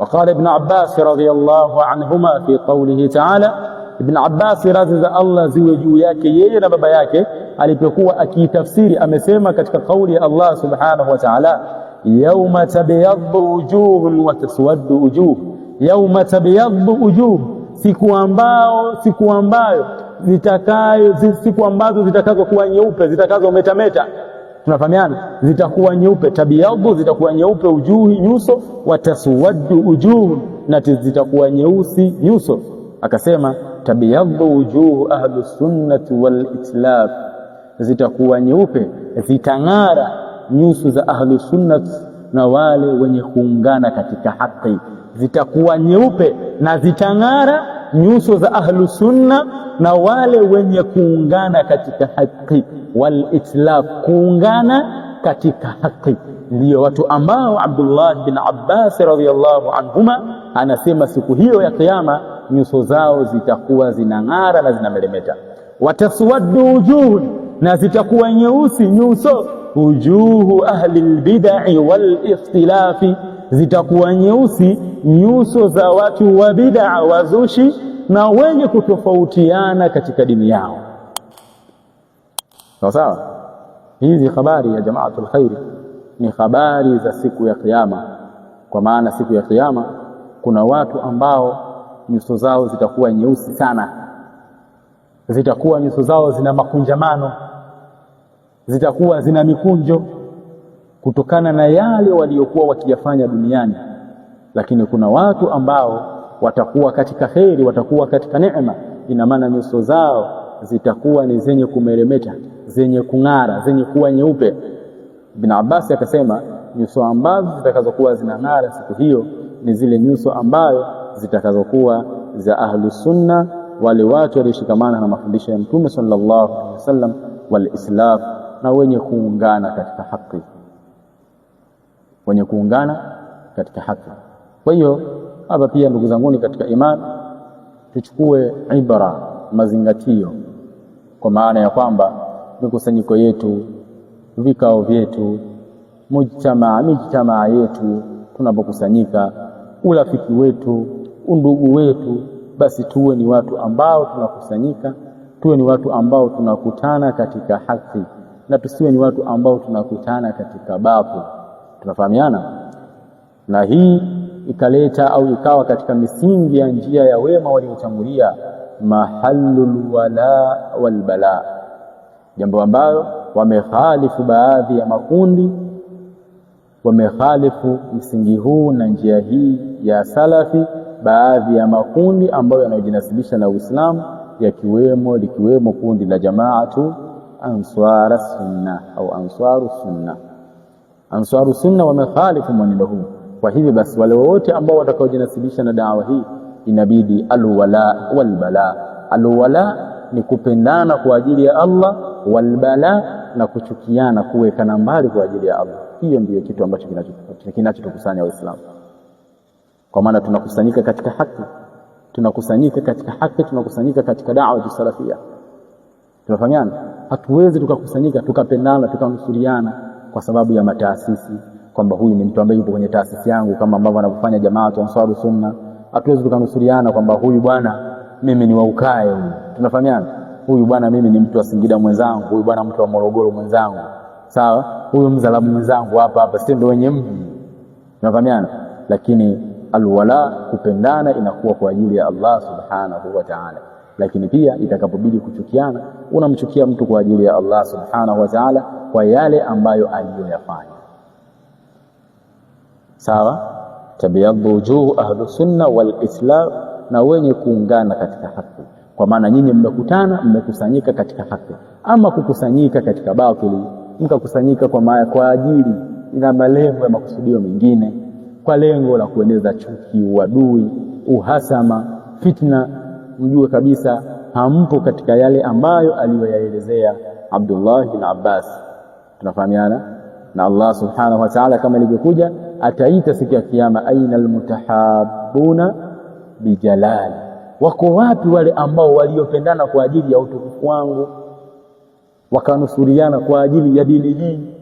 وقال ابن عباس رضي الله عنهما في قوله تعالى. Ibn Abbas radhi za Allah ziwe juu yake yeye na baba yake alipokuwa akitafsiri amesema katika kauli ya Allah subhanahu wa ta'ala, yauma tabyaddu wujuhun wa taswaddu wujuh. Yauma tabyaddu wujuh, siku ambazo zitakazokuwa nyeupe, zitakazometameta. Tunafahamiana, zitakuwa nyeupe, tabyaddu zitakuwa nyeupe ujuhi, nyuso, wa taswaddu wujuh, na zitakuwa nyeusi nyuso. Akasema tabyaddu wujuh ahli sunnati wal itlaf, zitakuwa nyeupe, zitang'ara nyuso za ahli sunnati na wale wenye kuungana katika haki. Zitakuwa nyeupe na zitang'ara nyuso za ahli sunna na wale wenye kuungana katika haki. Wal itlaf, kuungana katika haki, ndio watu ambao Abdullah bin Abbas radhiyallahu anhuma anasema siku hiyo ya kiyama nyuso zao zitakuwa zinang'ara na zinameremeta. Wataswaddu wujuh, na zitakuwa nyeusi nyuso, wujuhu ahli albid'i wal ikhtilafi, zitakuwa nyeusi nyuso za watu wa bid'a, wazushi na wenye kutofautiana katika dini yao. Sawa. Hizi habari ya jamaatul khair ni habari za siku ya kiyama, kwa maana siku ya kiyama kuna watu ambao nyuso zao zitakuwa nyeusi sana, zitakuwa nyuso zao zina makunjamano, zitakuwa zina mikunjo kutokana na yale waliokuwa wakiyafanya duniani. Lakini kuna watu ambao watakuwa katika kheri, watakuwa katika neema, ina maana nyuso zao zitakuwa ni zenye kumeremeta, zenye kung'ara, zenye kuwa nyeupe. Ibn Abbas akasema nyuso ambazo zitakazokuwa zinang'ara siku hiyo ni zile nyuso ambayo zitakazokuwa za ahlus sunna, wale watu walioshikamana na mafundisho ya Mtume sallallahu alaihi wasallam, wal islam, na wenye kuungana katika haki, wenye kuungana katika haki. Kwa hiyo hapa pia ndugu zangu katika imani tuchukue ibara, mazingatio, kwa maana ya kwamba mikusanyiko yetu, vikao vyetu, mujtamaa yetu, tunapokusanyika, urafiki wetu, undugu wetu, basi tuwe ni watu ambao tunakusanyika, tuwe ni watu ambao tunakutana katika haki, na tusiwe ni watu ambao tunakutana katika batil. Tunafahamiana? Na hii ikaleta au ikawa katika misingi ya njia ya wema waliotangulia, mahallul wala wal bala, jambo ambalo wamekhalifu baadhi ya makundi, wamekhalifu msingi huu na njia hii ya salafi, baadhi ya makundi ambayo yanayojinasibisha na Uislamu, likiwemo kundi la jamaatu answara sunna au ansaru sunna. Ansaru sunna wamekhalifu mwenendo huu. Kwa hivyo basi wale wote ambao watakaojinasibisha na dawa hii inabidi alwala walbala. Alwala ni kupendana kwa ajili ya Allah, walbala na kuchukiana, kuwekana mbali kwa ajili ya Allah. Hiyo ndiyo kitu ambacho kinachotukusanya Waislamu, kwa maana tunakusanyika katika haki, tunakusanyika katika da'wa ya salafia. Tunafahamiana? Hatuwezi tukakusanyika tukapendana tukanusuriana kwa sababu ya mataasisi, kwamba huyu ni mtu ambaye yupo kwenye taasisi yangu, kama ambavyo wanavyofanya jamaa wa Ansar Sunna. Hatuwezi tukanusuriana kwamba huyu bwana mimi ni wa Ukae huyu. Tunafahamiana? Huyu bwana mimi ni mtu wa Singida mwenzangu, huyu bwana mtu wa Morogoro mwenzangu. Sawa? Huyu Mzalamu mwenzangu hapa si ndio wenye mji. Tunafahamiana? Lakini alwala, kupendana, inakuwa kwa ajili ya Allah subhanahu wa ta'ala. Lakini pia itakapobidi kuchukiana, unamchukia mtu kwa ajili ya Allah subhanahu wa ta'ala kwa yale ambayo aliyoyafanya. Sawa? Tabyaddu wujuh ahlu sunna wal islam, na wenye kuungana katika haki, kwa maana nyinyi mmekusanyika katika haki. Ama kukusanyika katika batili, mkakusanyika kwa ajili ina malengo ya makusudio mengine, kwa lengo la kueneza chuki, uadui, uhasama, fitna, mjue kabisa hampo katika yale ambayo aliyoyaelezea Abdullah bin Abbas. Tunafahamiana? Na Allah subhanahu wa ta'ala kama ilivyokuja ataita siku ya kiyama, aina almutahabuna bijalali, wako wapi wale ambao waliopendana kwa ajili ya utukufu wangu, wakanusuriana kwa ajili ya dini hii,